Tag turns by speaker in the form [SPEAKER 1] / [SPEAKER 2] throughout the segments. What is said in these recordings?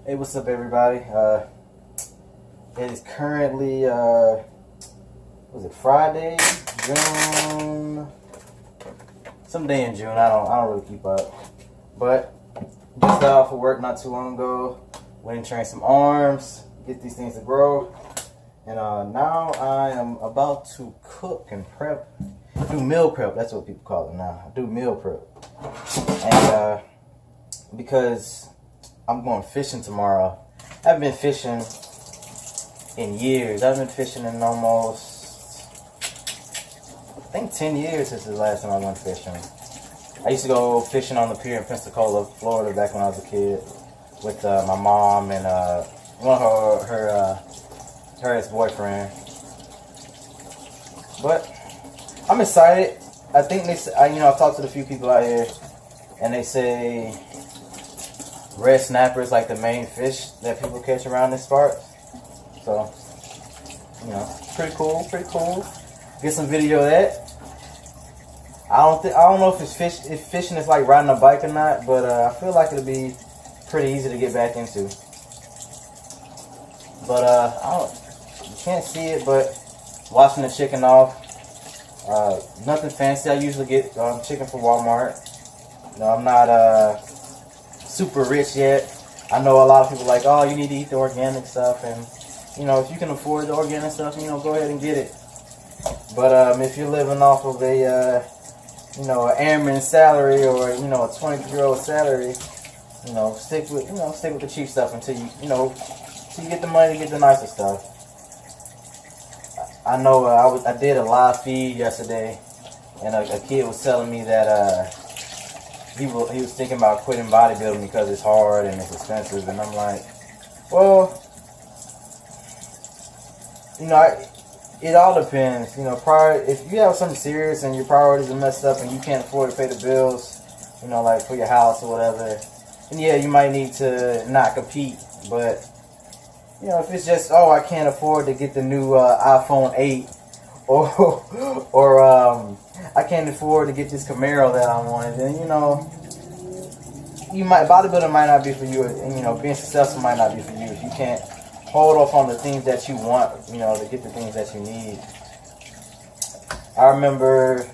[SPEAKER 1] Hey, what's up, everybody? It is currently, was it Friday, June, some day in June. I don't really keep up, but just got off of work not too long ago. Went and trained some arms, get these things to grow, and now I am about to cook and prep, do meal prep. That's what people call it now. I do meal prep, and because I'm going fishing tomorrow. I haven't been fishing in years. I've been fishing in almost, I think 10 years since the last time I went fishing. I used to go fishing on the pier in Pensacola, Florida back when I was a kid with my mom and one of her ex-boyfriend. But I'm excited. I think I've talked to a few people out here and they say red snapper is like the main fish that people catch around this part. So, pretty cool. Get some video of that. I don't know if fishing is like riding a bike or not, but I feel like it'll be pretty easy to get back into. But you can't see it, but washing the chicken off. Nothing fancy. I usually get chicken from Walmart. I'm not super rich yet. I know a lot of people like, oh, you need to eat the organic stuff, and if you can afford the organic stuff, go ahead and get it. But if you're living off of a an airman salary or a 23-year-old salary, stick with the cheap stuff until you till you get the money to get the nicer stuff. I know I did a live feed yesterday, and a kid was telling me that he was thinking about quitting bodybuilding because it's hard and it's expensive, and I'm like, well, it all depends. If you have something serious and your priorities are messed up and you can't afford to pay the bills, like for your house or whatever, then yeah, you might need to not compete. But if it's just, oh, I can't afford to get the new iPhone 8, or I can't afford to get this Camaro that I wanted, then bodybuilding might not be for you, and being successful might not be for you if you can't hold off on the things that you want, to get the things that you need. I remember,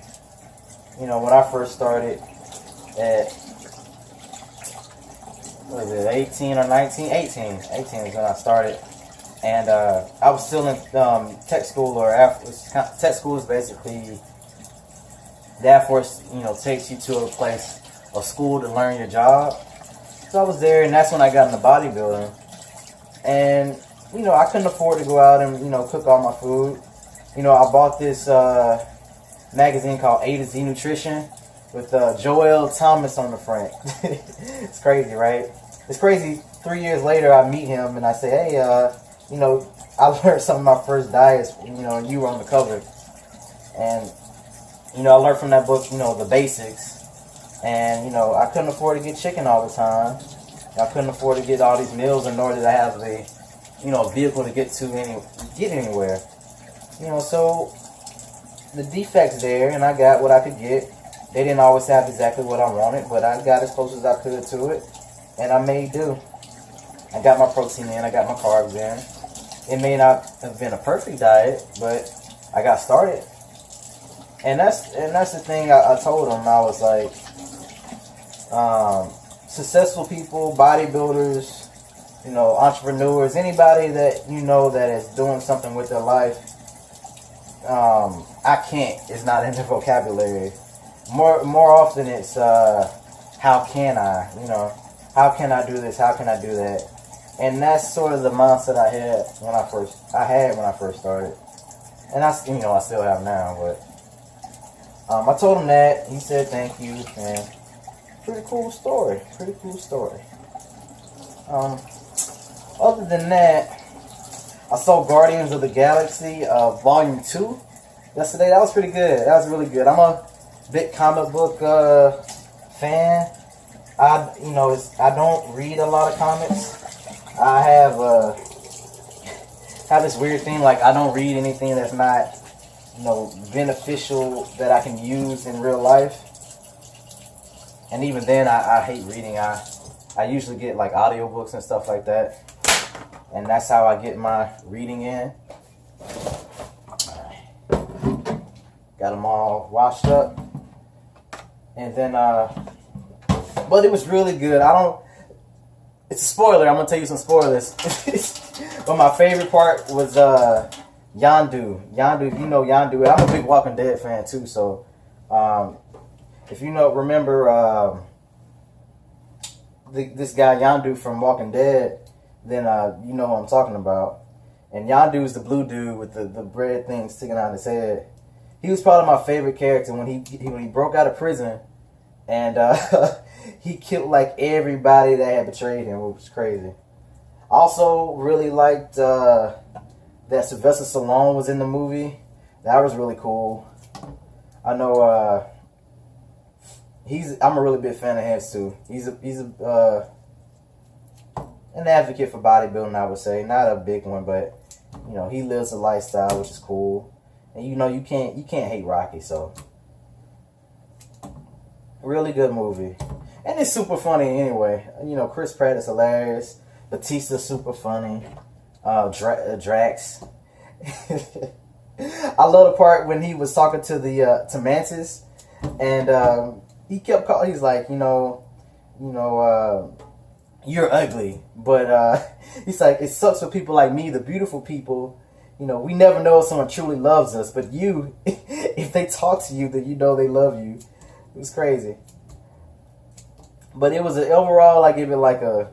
[SPEAKER 1] when I first started at, 18 or 19? 18 is when I started. And I was still in tech school, or tech school is basically the Air Force, takes you to a place, a school to learn your job. So I was there, and that's when I got into bodybuilding. And I couldn't afford to go out and cook all my food. I bought this magazine called A to Z Nutrition with Joel Thomas on the front. It's crazy, right? It's crazy. 3 years later, I meet him and I say, hey, I learned some of my first diets, and you were on the cover. And, I learned from that book, the basics. And, I couldn't afford to get chicken all the time. I couldn't afford to get all these meals, and nor did I have the, vehicle to get anywhere. So the defects there, and I got what I could get. They didn't always have exactly what I wanted, but I got as close as I could to it, and I made do. I got my protein in, I got my carbs in. It may not have been a perfect diet, but I got started. And that's the thing I told them. I was like, successful people, bodybuilders, entrepreneurs, anybody that that is doing something with their life, I can't is not in their vocabulary. More often it's how can I, how can I do this, how can I do that? And that's sort of the mindset I had when I first started. And I still have now, but I told him that. He said thank you, and pretty cool story. Other than that, I saw Guardians of the Galaxy Volume 2 yesterday. That was pretty good. That was really good. I'm a big comic book fan. I don't read a lot of comics. I have this weird thing, like I don't read anything that's not beneficial that I can use in real life. And even then, I hate reading. I usually get like audiobooks and stuff like that. And that's how I get my reading in. Got them all washed up. And then, but it was really good. It's a spoiler. I'm going to tell you some spoilers. But my favorite part was Yondu. Yondu, if you know Yondu, I'm a big Walking Dead fan too. So, if you remember this guy Yondu from Walking Dead, then you know who I'm talking about. And Yondu is the blue dude with the bread thing sticking out his head. He was probably my favorite character when he broke out of prison, and he killed like everybody that had betrayed him, which was crazy. Also, really liked that Sylvester Stallone was in the movie. That was really cool. I know I'm a really big fan of his too. He's an advocate for bodybuilding, I would say. Not a big one, but you know, he lives a lifestyle, which is cool. And you know, you can't hate Rocky, so really good movie. And it's super funny anyway. You know, Chris Pratt is hilarious. Batista's super funny. Drax. I love the part when he was talking to the to Mantis, and he kept calling. He's like, you're ugly, but he's like, it sucks for people like me, the beautiful people. You know, we never know if someone truly loves us, but you, if they talk to you, then you know they love you. It was crazy. But it was overall, I give it like I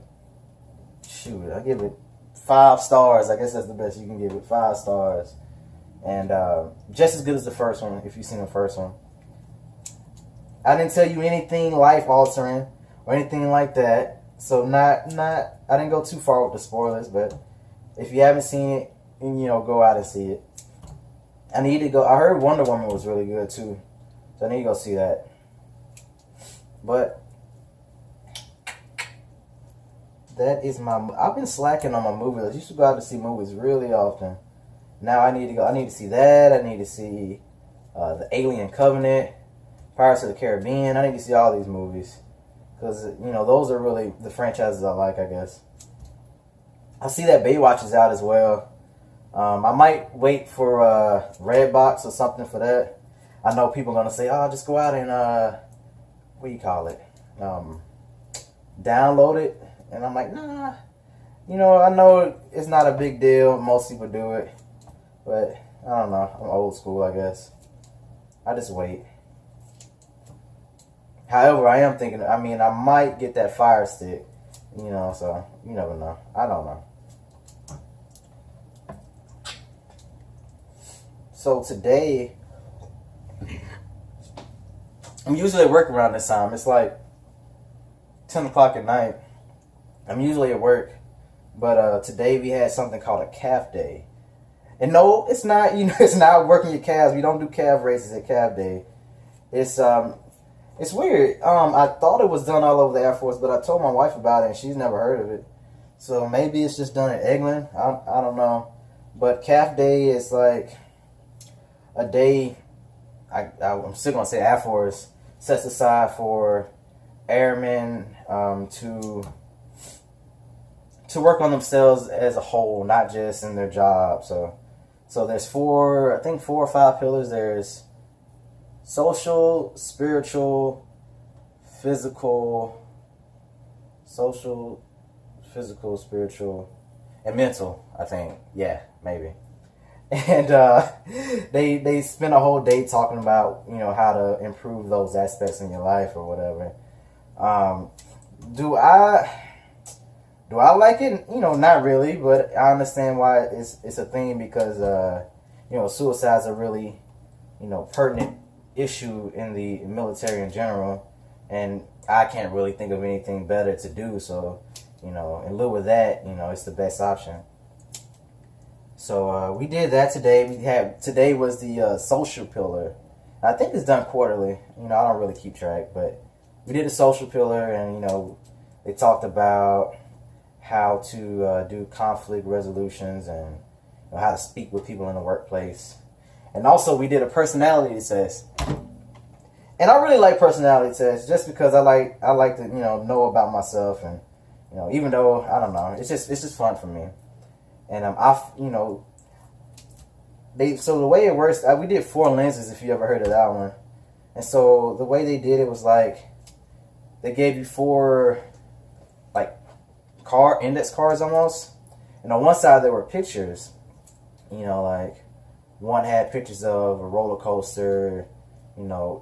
[SPEAKER 1] give it 5 stars. I guess that's the best you can give it, 5 stars. And just as good as the first one, if you've seen the first one. I didn't tell you anything life-altering or anything like that. So I didn't go too far with the spoilers, but if you haven't seen it, go out and see it. I need to go. I heard Wonder Woman was really good too, so I need to go see that. But that is I've been slacking on my movies. I used to go out to see movies really often. Now I need to go. I need to see that. I need to see the Alien Covenant, Pirates of the Caribbean. I need to see all these movies. Because, those are really the franchises I like, I guess. I see that Baywatch is out as well. I might wait for Redbox or something for that. I know people are going to say, oh, just go out and, what do you call it? Download it. And I'm like, nah. I know it's not a big deal. Most people do it. But, I don't know. I'm old school, I guess. I just wait. However, I am thinking, I might get that Fire Stick, so you never know. I don't know. So today, I'm usually at work around this time. It's like 10 o'clock at night. I'm usually at work, but today we had something called a calf day. And no, it's not, it's not working your calves. We don't do calf races at calf day. It's weird. I thought it was done all over the Air Force, but I told my wife about it, and she's never heard of it. So maybe it's just done at Eglin. I don't know. But Calf Day is like a day, I'm still going to say Air Force, sets aside for airmen to work on themselves as a whole, not just in their job. So there's 4 or 5 pillars. There's social, spiritual, physical, spiritual, and mental, I think. Yeah, maybe. And they spend a whole day talking about, how to improve those aspects in your life or whatever. Do I like it? Not really, but I understand why it's a thing because, suicide's a really, pertinent issue in the military in general, and I can't really think of anything better to do. So, in lieu of that, it's the best option. So we did that today. Today was the social pillar. I think it's done quarterly. I don't really keep track, but we did a social pillar, and they talked about how to do conflict resolutions and how to speak with people in the workplace. And also we did a personality test. And I really like personality tests just because I like to know about myself and even though I don't know, it's just fun for me. And so the way it works, we did 4 lenses, if you ever heard of that one. And so the way they did it was like they gave you 4 like index cards almost, and on one side there were pictures. Like one had pictures of a roller coaster,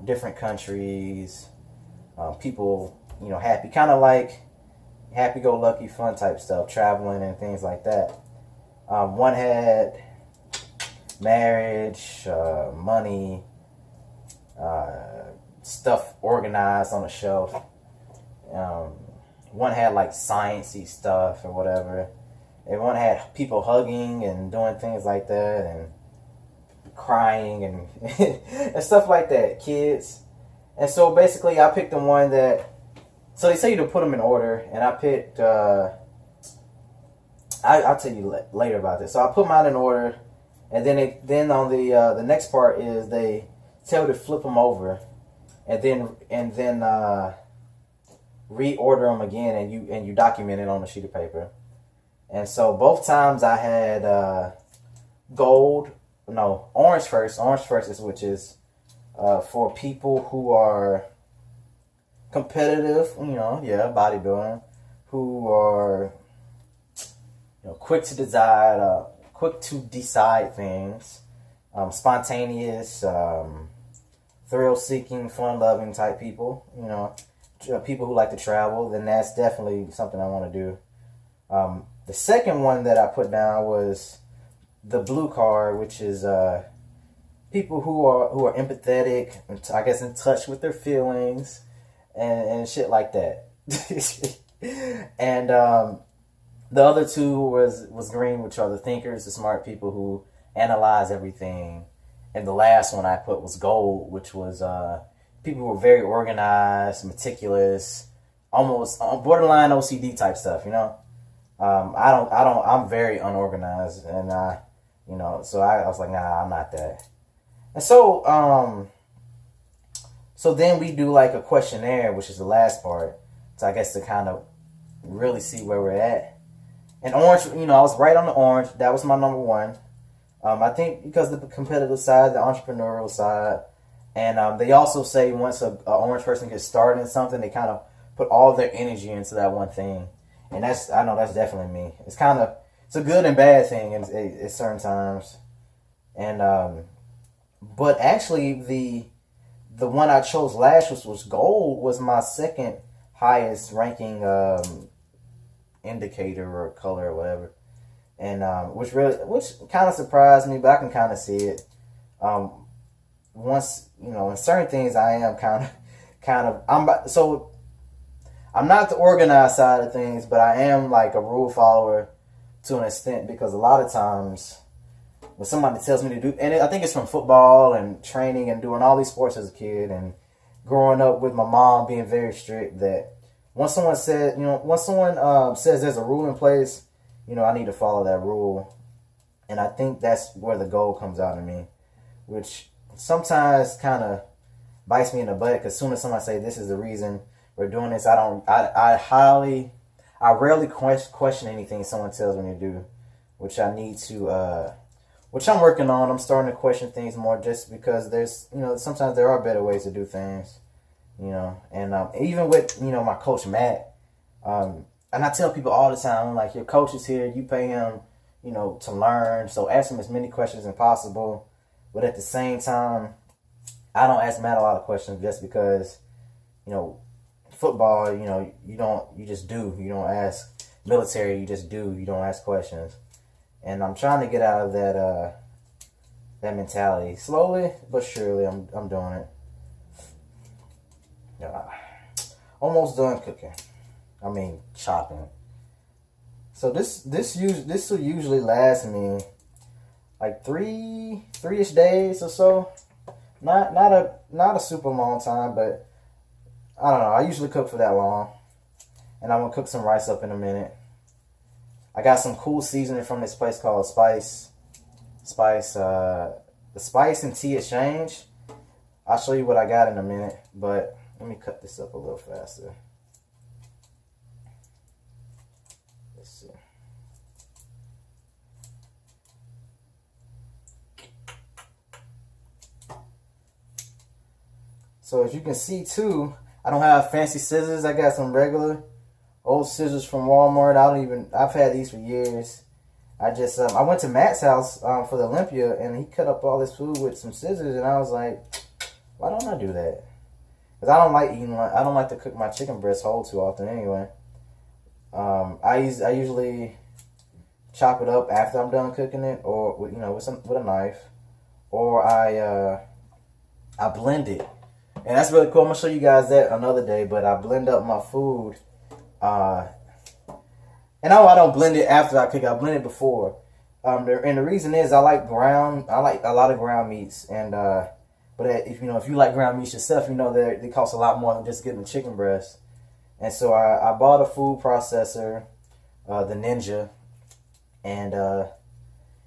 [SPEAKER 1] different countries, people, happy, kind of like happy-go-lucky, fun type stuff, traveling and things like that. One had marriage, money, stuff organized on a shelf. One had like sciencey stuff or whatever. And one had people hugging and doing things like that and crying and and stuff like that, kids. And so basically I picked the one that, so they say you to put them in order, and I picked, I'll tell you later about this. So I put mine in order, and then on the next part is they tell you to flip them over, and then reorder them again, and you document it on a sheet of paper. And so both times I had orange first. Orange first is which is for people who are competitive, bodybuilding, who are quick to decide things, spontaneous, thrill-seeking, fun-loving type people. People who like to travel. Then that's definitely something I want to do. The second one that I put down was the blue card, which is people who are empathetic, I guess in touch with their feelings and shit like that. And the other 2 was green, which are the thinkers, the smart people who analyze everything. And the last one I put was gold, which was people who were very organized, meticulous, almost borderline OCD type stuff. I'm very unorganized, and so I was like, nah, I'm not that. And so then we do like a questionnaire, which is the last part. So I guess to kind of really see where we're at. And orange, I was right on the orange. That was my number 1. I think because the competitive side, the entrepreneurial side, and they also say once a orange person gets started in something, they kind of put all their energy into that one thing. And I know that's definitely me. It's a good and bad thing at certain times. And but actually the one I chose last was gold, was my second highest ranking indicator or color or whatever. And which kind of surprised me, but I can kind of see it. Once in certain things I am I'm not the organized side of things, but I am like a rule follower to an extent, because a lot of times when somebody tells me to do, and I think it's from football and training and doing all these sports as a kid and growing up with my mom being very strict, that once someone says there's a rule in place, I need to follow that rule. And I think that's where the goal comes out of me, which sometimes kind of bites me in the butt, because as soon as somebody say this is the reason we're doing this, I rarely question anything someone tells me to do, which I need to, which I'm working on. I'm starting to question things more, just because there's, sometimes there are better ways to do things, and even with, my coach, Matt, and I tell people all the time, I'm like, your coach is here, you pay him, to learn, so ask him as many questions as possible. But at the same time, I don't ask Matt a lot of questions, just because, football, you just do. You don't ask. Military, you just do. You don't ask questions. And I'm trying to get out of that mentality. Slowly but surely, I'm doing it. Almost done cooking. I mean, chopping. So this will usually last me like three-ish days or so. Not a super long time, but I don't know. I usually cook for that long. And I'm going to cook some rice up in a minute. I got some cool seasoning from this place called Spice. The Spice and Tea Exchange. I'll show you what I got in a minute. But let me cut this up a little faster. So as you can see too, I don't have fancy scissors. I got some regular old scissors from Walmart. I've had these for years. I went to Matt's house for the Olympia, and he cut up all this food with some scissors, and I was like, why don't I do that? Because I don't like to cook my chicken breast whole too often anyway. I usually chop it up after I'm done cooking it, or with a knife, or I blend it, and that's really cool. I'm gonna show you guys that another day. But I blend up my food, and I don't blend it after I cook it. I blend it before. And the reason is I like a lot of ground meats, and but if you like ground meats yourself, that they cost a lot more than just getting the chicken breast. And so I bought a food processor, the Ninja, and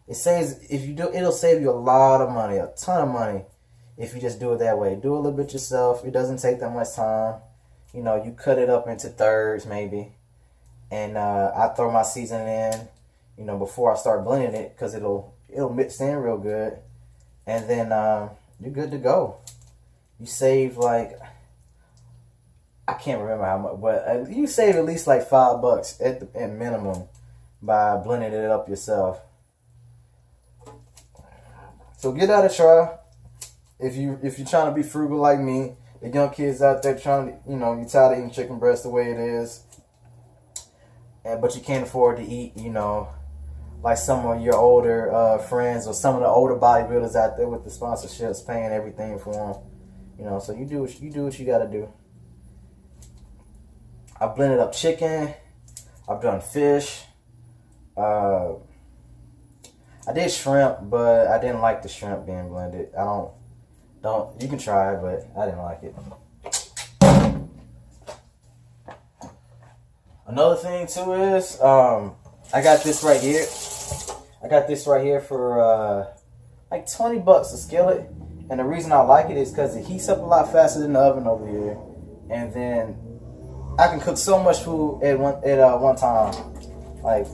[SPEAKER 1] it saves it'll save you a lot of money, a ton of money, if you just do it that way. Do a little bit yourself. It doesn't take that much time. You cut it up into thirds maybe, and I throw my seasoning in, before I start blending it, because it'll mix in real good, and then you're good to go. You save I can't remember how much, but you save at least like $5 at minimum by blending it up yourself. So give that a try. If you're trying to be frugal like me, the young kids out there trying to, you're tired of eating chicken breast the way it is, but you can't afford to eat, like some of your older friends or some of the older bodybuilders out there with the sponsorships paying everything for them. So you do what you got to do. I blended up chicken. I've done fish. I did shrimp, but I didn't like the shrimp being blended. You can try it, but I didn't like it. Another thing too is, I got this right here. I got this right here for like $20 a skillet. And the reason I like it is because it heats up a lot faster than the oven over here. And then I can cook so much food at one time. Like,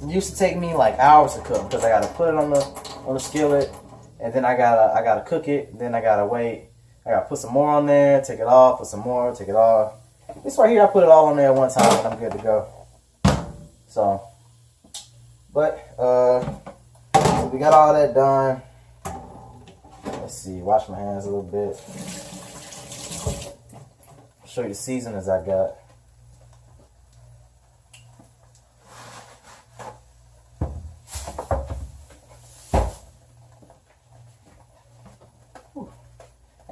[SPEAKER 1] it used to take me like hours to cook, because I gotta put it on the skillet, and then I gotta cook it. Then I gotta wait. I gotta put some more on there, take it off, put some more, take it off. This right here, I put it all on there at one time, and I'm good to go. So we got all that done. Let's see. Wash my hands a little bit. Show you the seasonings I got.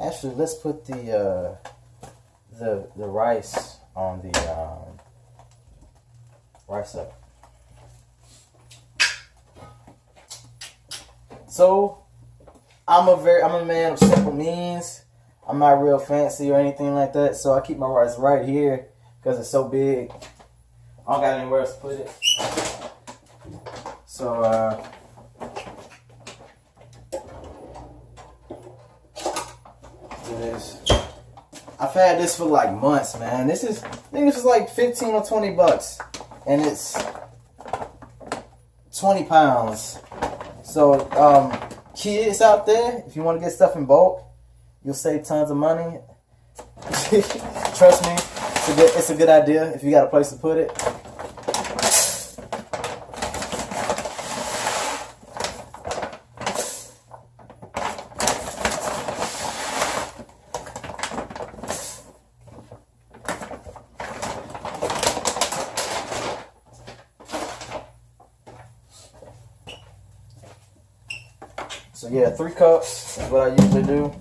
[SPEAKER 1] Actually, let's put the rice on the rice up. So I'm a man of simple means. I'm not real fancy or anything like that, so I keep my rice right here because it's so big. I don't got anywhere else to put it. So do this. I've had this for like months, man. I think this is like 15 or 20 bucks, and it's 20 pounds. So kids out there, if you want to get stuff in bulk, you'll save tons of money. Trust me, it's a good idea if you got a place to put it. So yeah, 3 cups is what I usually do.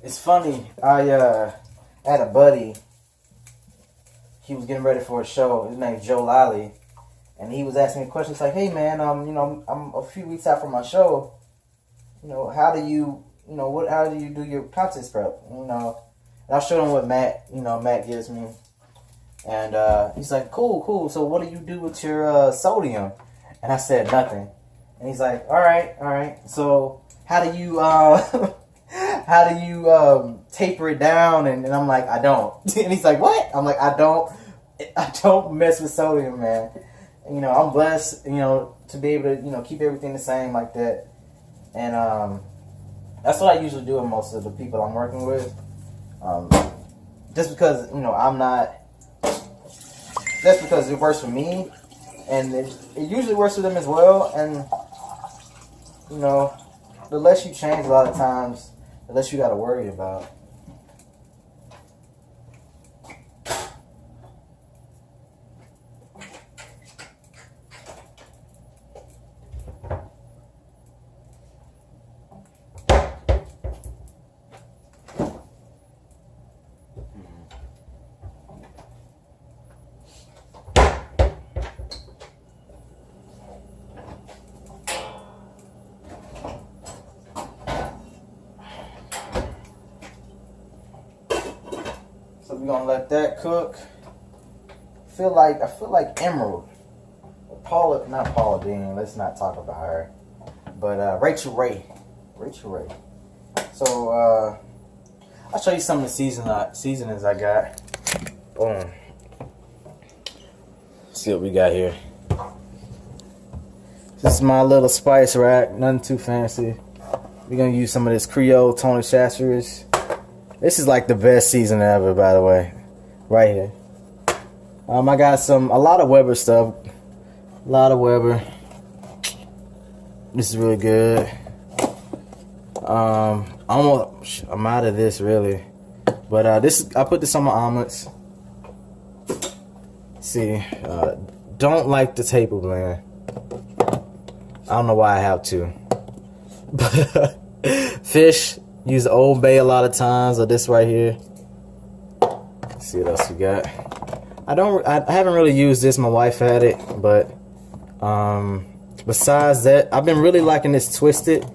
[SPEAKER 1] It's funny, I had a buddy, he was getting ready for a show, his name's Joe Lally, and he was asking me questions like, "Hey man, you know, I'm a few weeks out from my show. You know, how do you do your contest prep? You know," and I showed him what Matt gives me, and he's like, "Cool. So what do you do with your sodium?" And I said nothing, and he's like, "All right. So how do you taper it down?" And I'm like, "I don't." And he's like, "What?" I'm like, I don't mess with sodium, man. You know, I'm blessed, you know, to be able to, you know, keep everything the same like that. And that's what I usually do with most of the people I'm working with. Just because, you know, that's because it works for me, and it usually works for them as well. And, you know, the less you change a lot of times, the less you got to worry about. So we're gonna let that cook. I feel like Emerald, not Paula Dean. Let's not talk about her, but Rachel Ray. So I'll show you some of the seasonings I got. Boom. See what we got here. This is my little spice rack. Nothing too fancy. We're gonna use some of this Creole Tony Chachere's. This is like the best seasoning ever, by the way. Right here. I got a lot of Weber stuff. A lot of Weber. This is really good. I'm out of this really, but I put this on my omelets. See, don't like the table blend. I don't know why I have to. But fish, use Old Bay a lot of times, or this right here. Let's see what else we got. I haven't really used this. My wife had it, but besides that, I've been really liking these twisted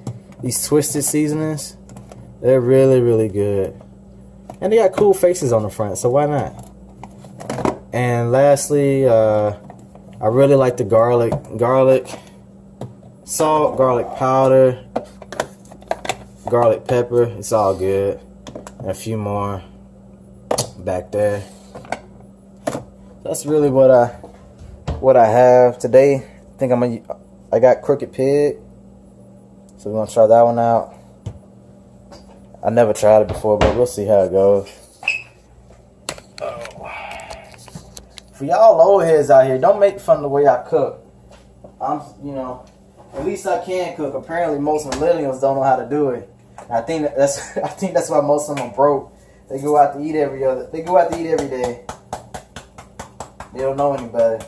[SPEAKER 1] seasonings. They're really, really good, and they got cool faces on the front, so why not? And lastly, I really like the garlic salt, garlic powder, garlic pepper. It's all good, and a few more back there. That's really what I have today. I think I got Crooked Pig, so we're gonna try that one out. I never tried it before, but we'll see how it goes. For y'all old heads out here, don't make fun of the way I cook. At least I can cook. Apparently, most millennials don't know how to do it. And I think that's why most of them are broke. They go out to eat every day. They don't know any better.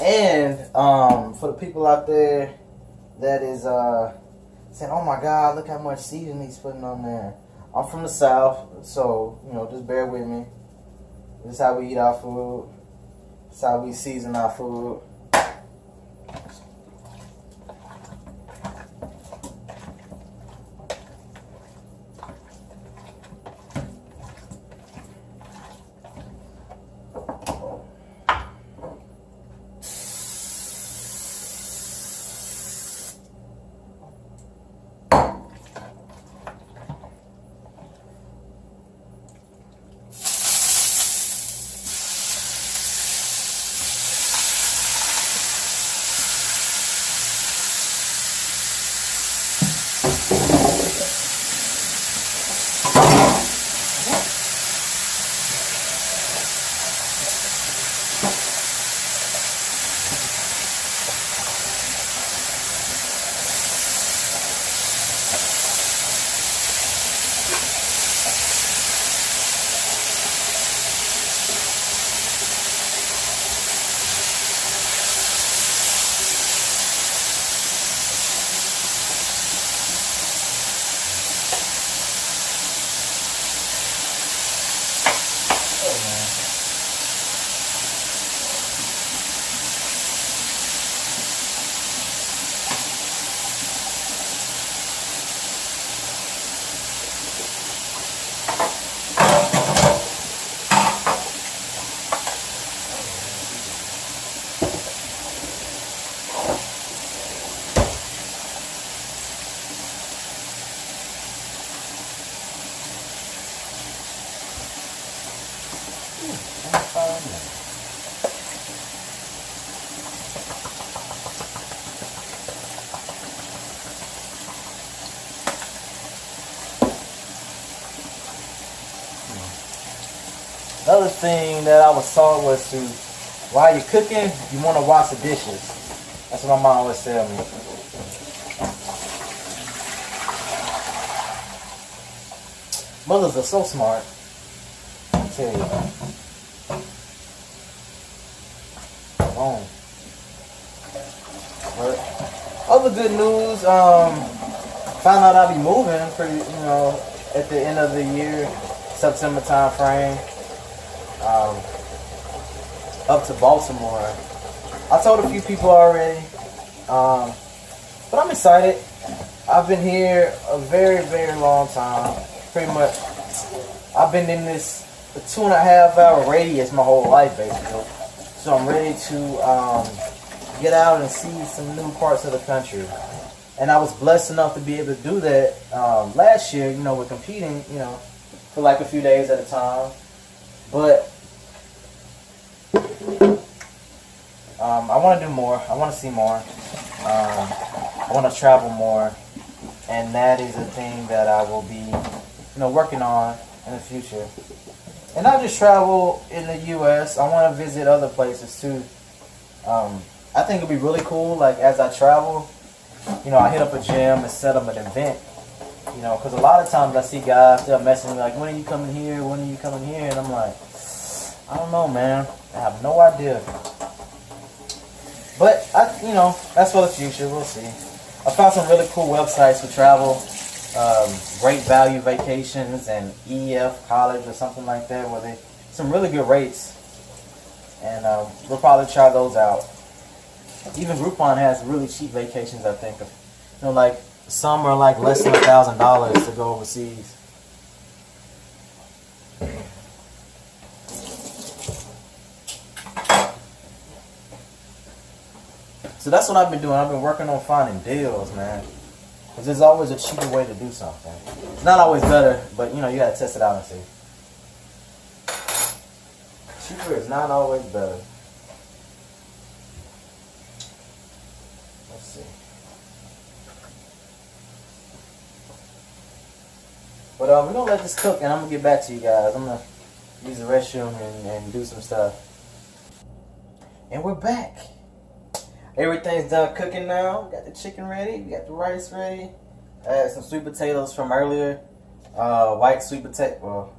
[SPEAKER 1] And for the people out there that is saying, "Oh my God, look how much seasoning he's putting on there." I'm from the South, so just bear with me. This is how we eat our food. This is how we season our food. other thing that I was taught was to, while you're cooking, you want to wash the dishes. That's what my mom always tell me. Mothers are so smart. I tell you. Boom. But other good news, found out I'll be moving pretty, at the end of the year, September time frame, up to Baltimore. I told a few people already, but I'm excited. I've been here a very, very long time. Pretty much, I've been in this 2.5 hour radius my whole life, basically. So I'm ready to get out and see some new parts of the country. And I was blessed enough to be able to do that last year, with competing, for like a few days at a time. But I want to do more. I want to see more. I want to travel more. And that is a thing that I will be, working on in the future. And not just travel in the U.S. I want to visit other places too. I think it'd be really cool, like as I travel, I hit up a gym and set up an event. Because a lot of times I see guys, they'll message me like, when are you coming here? When are you coming here? And I'm like, I don't know, man. I have no idea. But, that's for the future. We'll see. I found some really cool websites for travel. Great Value Vacations and EF College or something like that, where they some really good rates. And we'll probably try those out. Even Groupon has really cheap vacations, I think. Like some are like less than $1,000 to go overseas. So that's what I've been doing. I've been working on finding deals, man. Because there's always a cheaper way to do something. It's not always better, but you gotta test it out and see. Cheaper is not always better. Let's see. But we're gonna let this cook, and I'm gonna get back to you guys. I'm gonna use the restroom and do some stuff. And we're back. Everything's done cooking now. We got the chicken ready. We got the rice ready. I had some sweet potatoes from earlier. White sweet potatoes.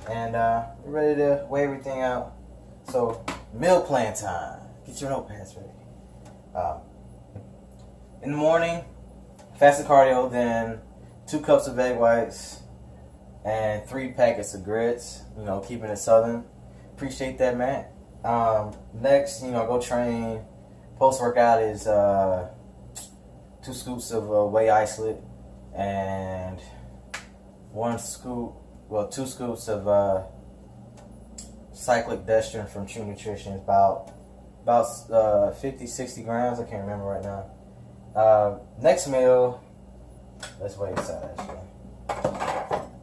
[SPEAKER 1] And we're ready to weigh everything out. So, meal plan time. Get your notepads ready. In the morning, fasted cardio, then 2 cups of egg whites and 3 packets of grits. Keeping it southern. Appreciate that, man. Next, go train. Post-workout is 2 scoops of whey isolate and 2 scoops of cyclic dextrin from True Nutrition. About 50-60 grams. I can't remember right now. Next meal, let's wait aside actually.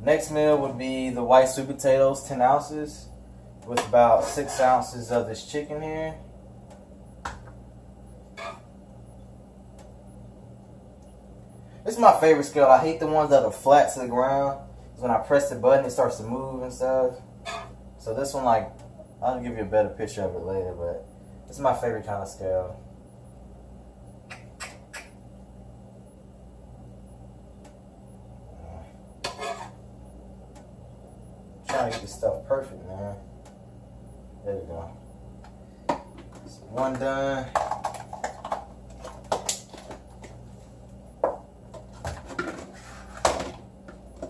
[SPEAKER 1] Next meal would be the white sweet potatoes, 10 ounces. With about 6 ounces of this chicken here. This is my favorite scale. I hate the ones that are flat to the ground. Because when I press the button, it starts to move and stuff. So this one, I'll give you a better picture of it later, but this is my favorite kind of scale. Trying to get this stuff perfect, man. There we go. So one done.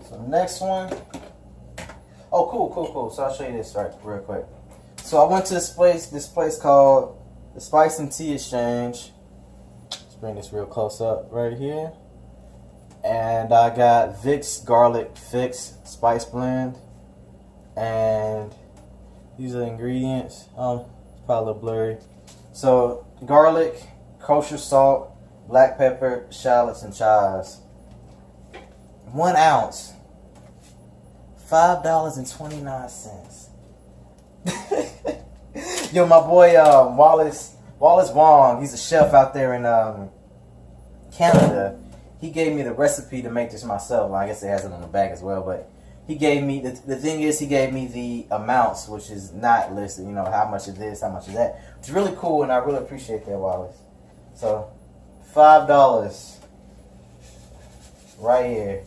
[SPEAKER 1] So next one. Oh, cool. So I'll show you this real quick. So I went to this place called the Spice and Tea Exchange. Let's bring this real close up right here. And I got Vicks Garlic Fix Spice Blend. And these are the ingredients. It's probably a little blurry. So, garlic, kosher salt, black pepper, shallots, and chives. 1 ounce. $5.29. Yo, my boy Wallace Wong, he's a chef out there in Canada. He gave me the recipe to make this myself. Well, I guess it has it on the back as well, but he gave me the thing is he gave me the amounts, which is not listed. You know, how much of this, how much of that. It's really cool, and I really appreciate that, Wallace. So, $5 right here,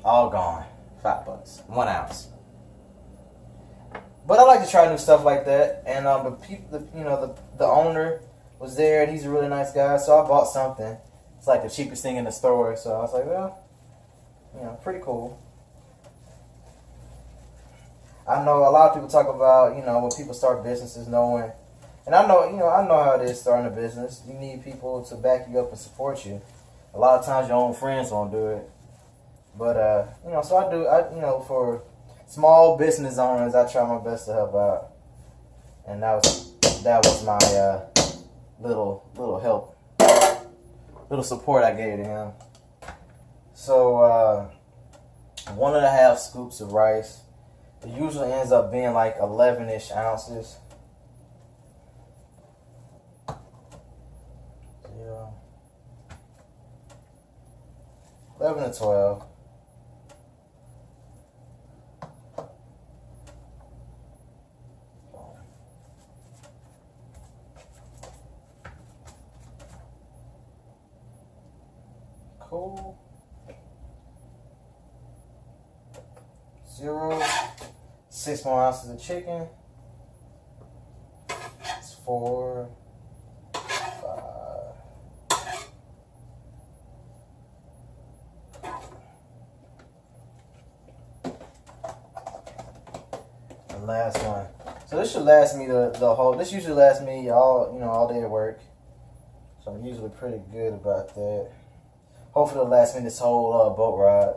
[SPEAKER 1] all gone. $5, 1 ounce. But I like to try new stuff like that, and the owner was there, and he's a really nice guy, so I bought something. It's like the cheapest thing in the store, so I was like, well, you know, pretty cool. I know a lot of people talk about, you know, when people start businesses, knowing, and I know how it is starting a business. You need people to back you up and support you. A lot of times your own friends won't do it, but you know, so for small business owners, I try my best to help out, and that was my little help, little support I gave to him. So 1.5 scoops of rice. It usually ends up being like 11-ish ounces. Yeah. 11 to 12. Cool. 0. 6 more ounces of chicken. It's 4, 5. The last one. So this should last me the whole. This usually lasts me all day at work. So I'm usually pretty good about that. Hopefully it'll last me this whole boat ride.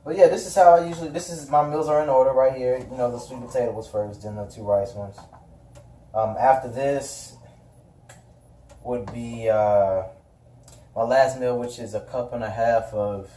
[SPEAKER 1] But yeah, this is how I usually, my meals are in order right here. You know, the sweet potato was first, then the 2 rice ones. After this would be my last meal, which is 1.5 cups of